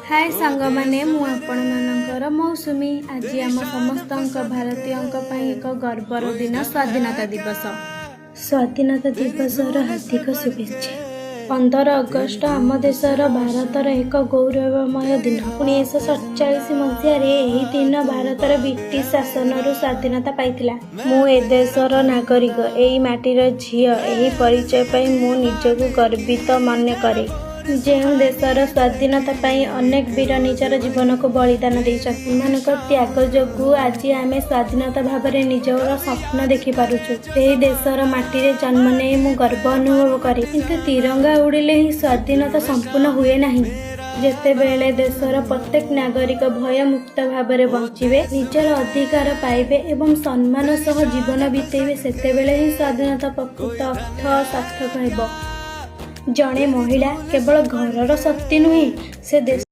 हाय सांग माने मु आपण मानकर मौसुमी। आज आम समस्त भारतीयों एक गर्वर दिन स्वाधीनता दिवस। स्वाधीनता दिवस हार्दिक शुभेच्छा। 15 अगस्ट आम देशर भारतर एक गौरवमय दिन। 1947 मसीह यही दिन भारतर ब्रिटिश शासन स्वाधीनता पाइथिला। मु ए देशर नागरिक, एई माटीर झियो। एही परिचय पाई मु निजको गर्वित मने करे। जो देशर स्वाधीनता पाई अनेक वीर निजर जीवन को बलिदान देमान त्याग जो आज आम स्वाधीनता भाव में निजर स्वप्न देखि पारुछु। देशर माटी जन्म नहीं मु गर्व अनुभव करे, किंतु तिरंगा उड़िले ही स्वाधीनता संपूर्ण हुए नहीं। जेतेबेले देशर प्रत्येक नागरिक भय मुक्त भाव में बंचिबे, निजर अधिकार पाइबे एवं सम्मान सह जीवन बीतेबे, सेतेबेले ही स्वाधीनता प्रकृत अर्थ सार्थक हेब। जड़े महिला केवल घरर शक्ति नुहे, से देश